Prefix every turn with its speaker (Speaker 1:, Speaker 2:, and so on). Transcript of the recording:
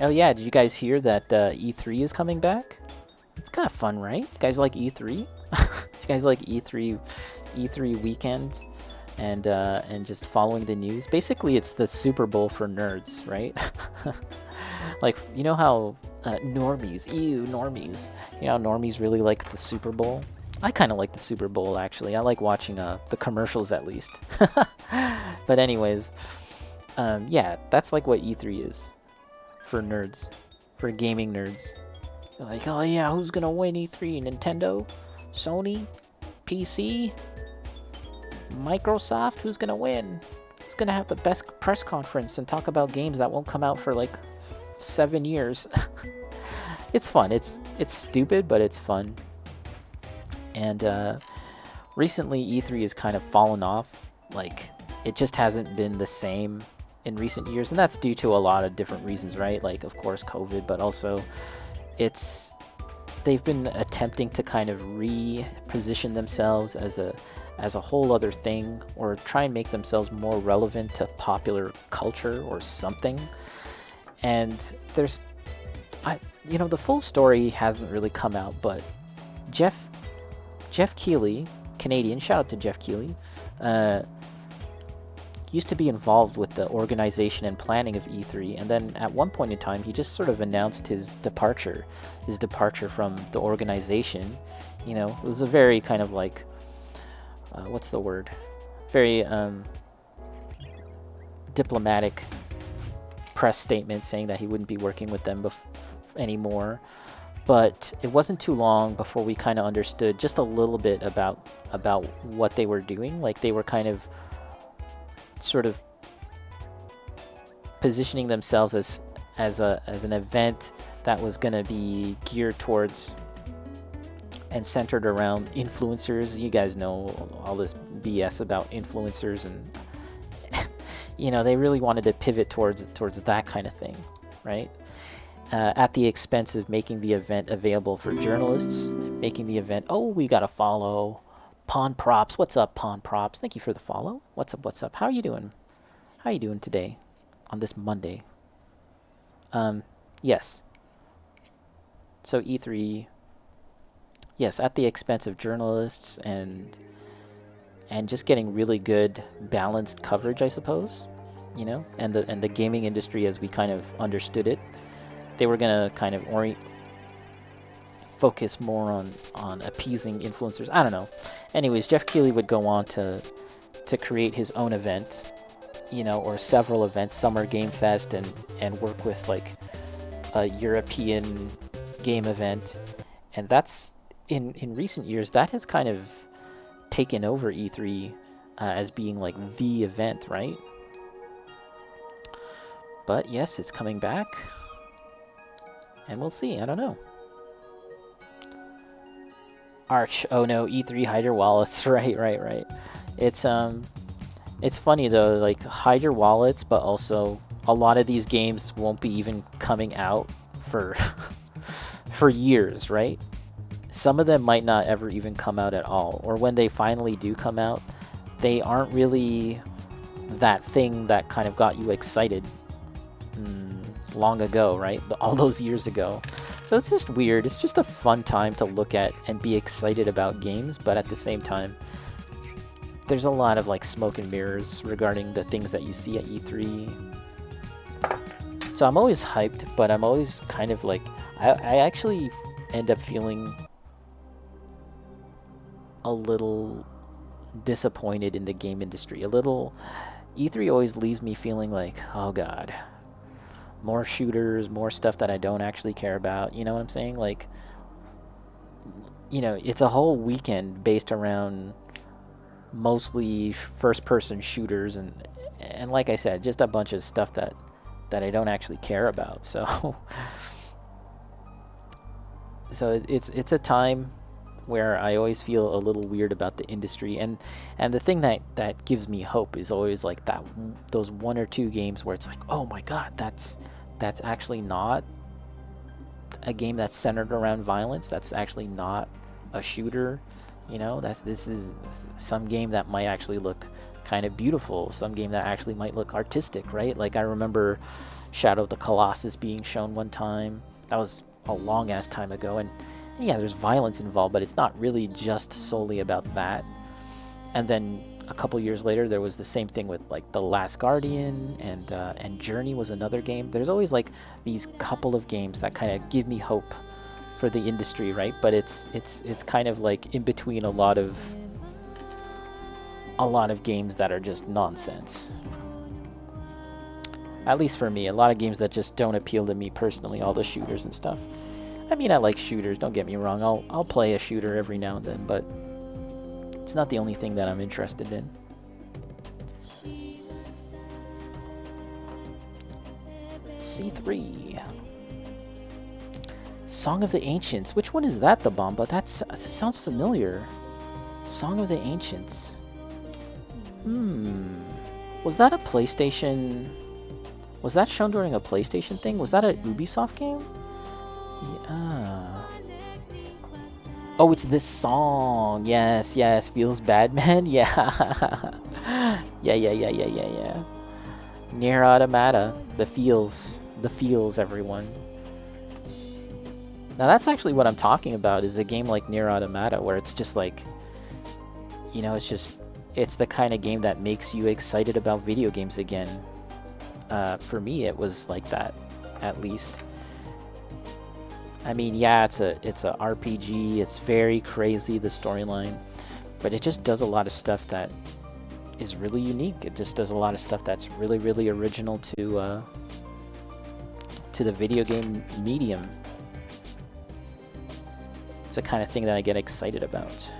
Speaker 1: Oh yeah, did you guys hear that E3 is coming back? It's kind of fun, right? You guys like E3? You guys like E3 weekend and just following the news? Basically, it's the Super Bowl for nerds, right? Like you know how normies, ew, normies. You know how normies really like the Super Bowl. I kind of like the Super Bowl actually. I like watching the commercials at least. But anyways, yeah, that's like what E3 is for nerds, for gaming nerds. They're like, oh yeah, who's gonna win E3? Nintendo, Sony, PC, Microsoft? Who's gonna win? Who's gonna have the best press conference and talk about games that won't come out for like 7 years? It's fun. It's stupid, but it's fun. And recently, E3 has kind of fallen off. Like, it just hasn't been the same in recent years, and that's due to a lot of different reasons, right? Like, of course, COVID, but also it's they've been attempting to kind of reposition themselves as a whole other thing, or try and make themselves more relevant to popular culture or something. And there's, the full story hasn't really come out, but Jeff Jeff Keighley, Canadian, shout out to Jeff Keighley, uh, used to be involved with the organization and planning of E3, and then at one point in time, he just sort of announced his departure from the organization. It was a very kind of like, what's the word? Very diplomatic press statement saying that he wouldn't be working with them anymore. But it wasn't too long before we kind of understood just a little bit about what they were doing. Like they were kind of sort of positioning themselves as an event that was going to be geared towards and centered around influencers. You guys know all this BS about influencers, and they really wanted to pivot towards that kind of thing, right? At the expense of making the event available for journalists, making the event. Oh, we got to follow Pawn Props. What's up, Pawn Props? Thank you for the follow. What's up? What's up? How are you doing? How are you doing today on this Monday? Yes. So E3, yes, at the expense of journalists and just getting really good balanced coverage, I suppose. And the gaming industry as we kind of understood it. They were gonna kind of focus more on appeasing influencers. I don't know. Anyways, Jeff Keighley would go on to create his own event, or several events, Summer Game Fest, and work with like a European game event, and that's in recent years that has kind of taken over E3 as being like the event, right? But yes, it's coming back, and we'll see. I don't know. Arch. Oh no, E3 hide your wallets. Right. It's funny though. Like hide your wallets, but also a lot of these games won't be even coming out for for years, right? Some of them might not ever even come out at all, or when they finally do come out, they aren't really that thing that kind of got you excited long ago, right? All those years ago. So it's just weird. It's just a fun time to look at and be excited about games, but at the same time, there's a lot of like smoke and mirrors regarding the things that you see at E3. So I'm always hyped, but I'm always kind of like, I actually end up feeling a little disappointed in the game industry. A little, E3 always leaves me feeling like, oh god, more shooters, more stuff that I don't actually care about. You know what I'm saying? Like, it's a whole weekend based around mostly first-person shooters, and like I said, just a bunch of stuff that I don't actually care about. So, so it's a time where I always feel a little weird about the industry, and the thing that gives me hope is always like those one or two games where it's like, oh my god, that's actually not a game that's centered around violence. That's actually not a shooter. This is some game that might actually look kind of beautiful, some game that actually might look artistic, right? Like I remember Shadow of the Colossus being shown one time. That was a long ass time ago, and yeah, there's violence involved, but it's not really just solely about that. And then a couple years later, there was the same thing with like The Last Guardian, and Journey was another game. There's always like these couple of games that kind of give me hope for the industry, right? But it's kind of like in between a lot of games that are just nonsense. At least for me, a lot of games that just don't appeal to me personally, all the shooters and stuff. I mean, I like shooters, don't get me wrong. I'll play a shooter every now and then, but it's not the only thing that I'm interested in. C3. Song of the Ancients. Which one is that, the Bomba? That sounds familiar. Song of the Ancients. Was that a PlayStation... Was that shown during a PlayStation thing? Was that a Ubisoft game? Yeah. Oh, it's this song. Yes, yes. Feels bad, man. Yeah. Yeah. Nier Automata. The feels. The feels, everyone. Now that's actually what I'm talking about, is a game like Nier Automata, where it's just like, you know, it's the kind of game that makes you excited about video games again. For me, it was like that, at least. I mean, yeah, it's a RPG. It's very crazy, the storyline, but it just does a lot of stuff that is really unique. It just does a lot of stuff that's really, really original to the video game medium. It's the kind of thing that I get excited about.